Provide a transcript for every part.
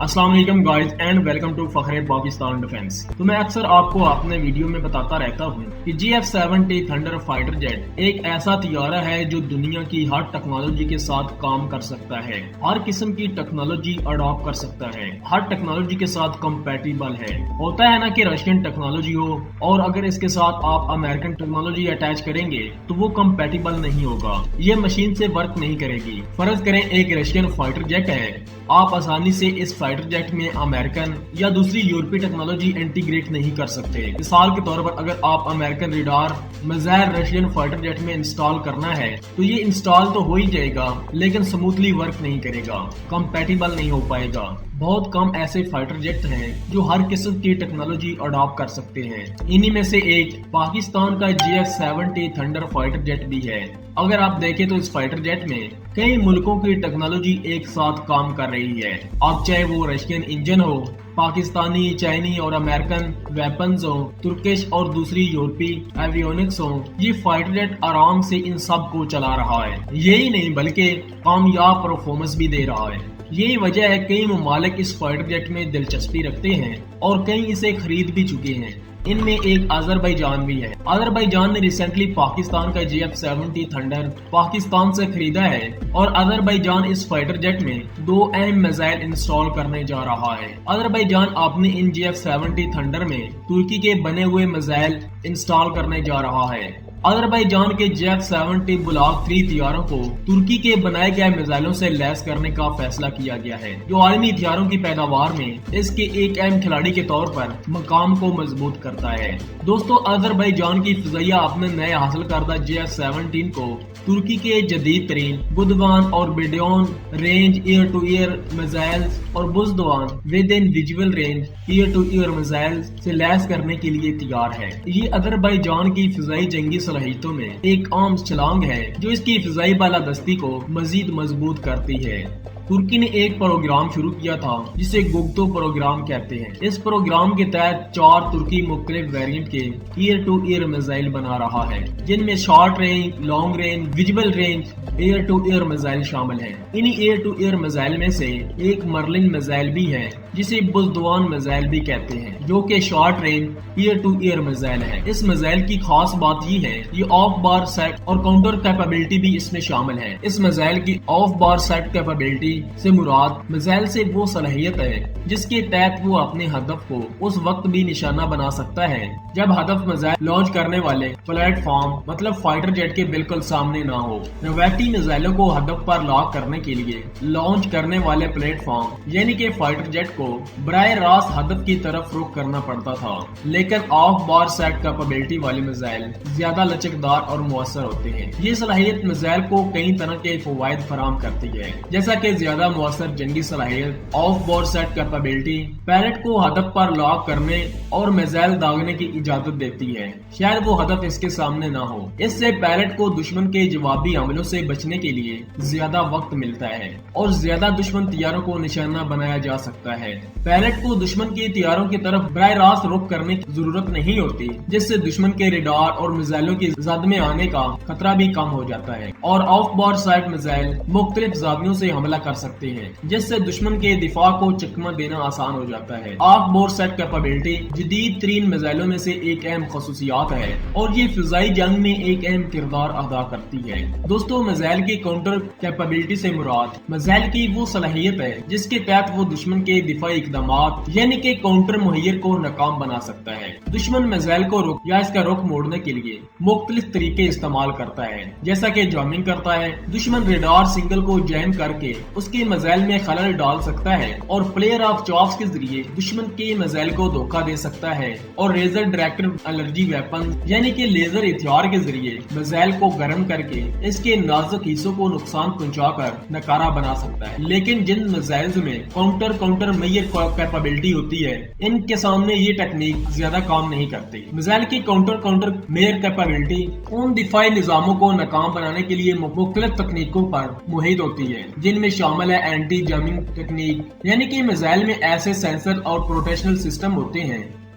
السلام علیکم guys and welcome to فخر پاکستان ڈیفنس۔ تو میں اکثر آپ کو اپنے ویڈیو میں بتاتا رہتا ہوں کہ GF-70 تھنڈر فائٹر جیٹ ایک ایسا طیارہ ہے جو دنیا کی ہر ٹیکنالوجی کے ساتھ کام کر سکتا ہے، ہر قسم کی ٹیکنالوجی اڈاپٹ کر سکتا ہے، ہر ٹیکنالوجی کے ساتھ کمپیٹیبل ہے۔ ہوتا ہے نا کہ رشین ٹیکنالوجی ہو اور اگر اس کے ساتھ آپ امریکن ٹیکنالوجی اٹیچ کریں گے تو وہ کمپیٹیبل نہیں ہوگا، یہ مشین سے ورک نہیں کرے گی۔ فرض کریں ایک رشین فائٹر جیٹ ہے، آپ آسانی سے اس فائٹر جیٹ میں امریکن یا دوسری یورپی ٹیکنالوجی انٹیگریٹ نہیں کر سکتے۔ مثال کے طور پر اگر آپ American radar missile Russian fighter jet میں انسٹال کرنا ہے تو یہ انسٹال تو ہو ہی جائے گا لیکن سموتھلی ورک نہیں کرے گا، کمپیٹیبل نہیں ہو پائے گا۔ بہت کم ایسے فائٹر جیٹ ہیں جو ہر قسم کی ٹیکنالوجی اڈاپٹ کر سکتے ہیں، انہی میں سے ایک پاکستان کا GF-70 تھنڈر فائٹر جیٹ بھی ہے۔ اگر آپ دیکھیں تو اس فائٹر جیٹ میں کئی ملکوں کی ٹیکنالوجی ایک ساتھ کام کر رہی ہے، اب چاہے وہ رشین انجن ہو، پاکستانی، چائنی اور امریکن ویپنز ہوں، ترکش اور دوسری یورپی ایویونکس ہوں، یہ فائٹر جیٹ آرام سے ان سب کو چلا رہا ہے۔ یہی نہیں بلکہ کامیاب پرفارمنس بھی دے رہا ہے۔ یہی وجہ ہے کئی ممالک اس فائٹر جیٹ میں دلچسپی رکھتے ہیں اور کئی اسے خرید بھی چکے ہیں، ان میں ایک آذربائیجان بھی ہے۔ آذربائیجان نے ریسنٹلی پاکستان کا GF-70 تھنڈر پاکستان سے خریدا ہے اور آذربائیجان اس فائٹر جیٹ میں 2 اہم میزائل انسٹال کرنے جا رہا ہے۔ آذربائیجان اپنے ان GF-70 تھنڈر میں ترکی کے بنے ہوئے میزائل انسٹال کرنے جا رہا ہے۔ آذربائیجان کے GF-70 بلاک 3 طیاروں کو ترکی کے بنائے گئے میزائلوں سے لیس کرنے کا فیصلہ کیا گیا ہے، جو عالمی ہتھیاروں کی پیداوار میں اس کے ایک اہم کھلاڑی کے طور پر مقام کو مضبوط کرتا ہے۔ دوستو، آذربائیجان کی فضائیہ اپنے نئے حاصل کردہ GF-70 کو ترکی کے جدید ترین بزدوان اور بیڈیون range air to air missile اور بزدوان within visual range air to air missile سے لیس کرنے کے لیے تیار ہے۔ یہ آذربائیجان کی فضائی جنگی صلاحیتوں میں ایک عام چھلانگ ہے جو اس کی فضائی بالادستی کو مزید مضبوط کرتی ہے۔ ترکی نے ایک پروگرام شروع کیا تھا جسے گوگتو پروگرام کہتے ہیں۔ اس پروگرام کے تحت 4 ترکی مختلف ویریئنٹ کے ایئر ٹو ایئر میزائل بنا رہا ہے، جن میں short range, long range, visual range air to air missile شامل ہیں۔ انہی ایئر ٹو ایئر میزائل میں سے ایک مرلن میزائل بھی ہے جسے بزدوان میزائل بھی کہتے ہیں، جو کہ short range air to air missile ہے۔ اس میزائل کی خاص بات یہ ہے یہ آف بار سیٹ اور کاؤنٹر کیپیبلٹی بھی اس میں شامل ہے۔ اس میزائل کی آف بار سیٹ کیپیبلٹی سے مراد میزائل سے وہ صلاحیت ہے جس کے تحت وہ اپنے ہدف کو اس وقت بھی نشانہ بنا سکتا ہے جب ہدف میزائل لانچ کرنے والے پلیٹ فارم مطلب فائٹر جیٹ کے بالکل سامنے نہ ہو۔ روایتی میزائلوں کو ہدف پر لاک کرنے کے لیے لانچ کرنے والے پلیٹ فارم یعنی کہ فائٹر جیٹ کو براہ راست ہدف کی طرف رخ کرنا پڑتا تھا، لیکن آف بار سیٹ کیپیبلٹی والے میزائل زیادہ لچکدار اور مؤثر ہوتے ہیں۔ یہ صلاحیت میزائل کو کئی طرح کے فوائد فراہم کرتی ہے، جیسا کہ زیادہ مؤثر جنگی صلاحیت، off boresight capability pilot کو ہدف پر لاک کرنے اور میزائل داغنے کی اجازت دیتی ہے، شاید وہ ہدف اس کے سامنے نہ ہو۔ اس سے پیلٹ کو دشمن کے جوابی حملوں سے بچنے کے لیے زیادہ وقت ملتا ہے اور زیادہ دشمن طیاروں کو نشانہ بنایا جا سکتا ہے۔ پیلٹ کو دشمن کے طیاروں کی طرف براہ راست رخ کرنے کی ضرورت نہیں ہوتی، جس سے دشمن کے ریڈار اور میزائلوں کی زد میں آنے کا خطرہ بھی کم ہو جاتا ہے، اور آف بار سائٹ میزائل مختلف زاویوں سے حملہ کر سکتے ہیں جس سے دشمن کے دفاع کو چکمہ دینا آسان ہو جاتا ہے۔ آف بار سیٹ کیپیبلٹی جدید ترین میزائلوں میں سے ایک اہم خصوصیات ہے اور یہ فضائی جنگ میں ایک اہم کردار ادا کرتی ہے۔ دوستو، میزائل کی کاؤنٹر کیپیبلٹی سے مراد میزائل کی وہ صلاحیت ہے جس کے تحت وہ دشمن کے دفاعی اقدامات یعنی کہ کاؤنٹر مہیر کو ناکام بنا سکتا ہے۔ دشمن میزائل کو رک یا اس کا رخ موڑنے کے لیے مختلف طریقے استعمال کرتا ہے، جیسا کہ جامنگ کرتا ہے، دشمن ریڈار سگنل کو جیم کر کے اس کے میزائل میں خلل ڈال سکتا ہے اور پلیئر آف چاپس کے ذریعے دشمن کے میزائل کو دھوکہ دے سکتا ہے، اور ریزر ڈائریکٹڈ الرجی ویپن یعنی کہ لیزر ہتھیار کے ذریعے میزائل کو گرم کر کے اس کے نازک حصوں کو نقصان پہنچا کر ناکارہ بنا سکتا ہے۔ لیکن جن میزائلز میں کاؤنٹر میئر کیپیبلٹی ہوتی ہے، ان کے سامنے یہ ٹیکنیک زیادہ کام نہیں کرتی۔ میزائل کی کاؤنٹر میئر کیپیبلٹی ان دفاعی نظاموں کو ناکام بنانے کے لیے مختلف تکنیکوں پر محیط ہوتی ہے، جن میں شامل ہے اینٹی جیمنگ ٹیکنیک، یعنی کہ میزائل میں ایسے سینسر اور پروٹیکشنل سسٹم ہوتے ہیں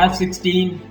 F-16,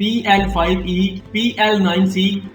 PL-5E, PL-9C,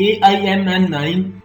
AIM-9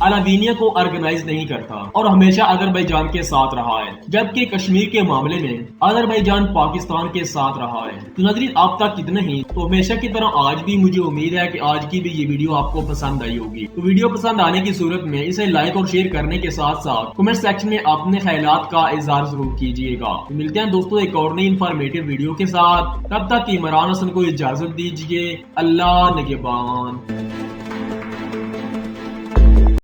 الاوینیا کو آرگنائز نہیں کرتا اور ہمیشہ آذربائیجان کے ساتھ رہا ہے، جبکہ کشمیر کے معاملے میں آذربائیجان پاکستان کے ساتھ رہا ہے۔ تو ناظرین آپ تک کتنے ہی تو ہمیشہ کی طرح آج بھی مجھے امید ہے کہ آج کی بھی یہ ویڈیو آپ کو پسند آئی ہوگی۔ تو ویڈیو پسند آنے کی صورت میں اسے لائک اور شیئر کرنے کے ساتھ ساتھ کمنٹ سیکشن میں اپنے خیالات کا اظہار ضرور کیجیے گا۔ ملتے ہیں دوستوں ایک اور نئی انفارمیٹیو ویڈیو کے ساتھ، تب تک عمران حسن کو اجازت دیجیے۔ اللہ نگہبان۔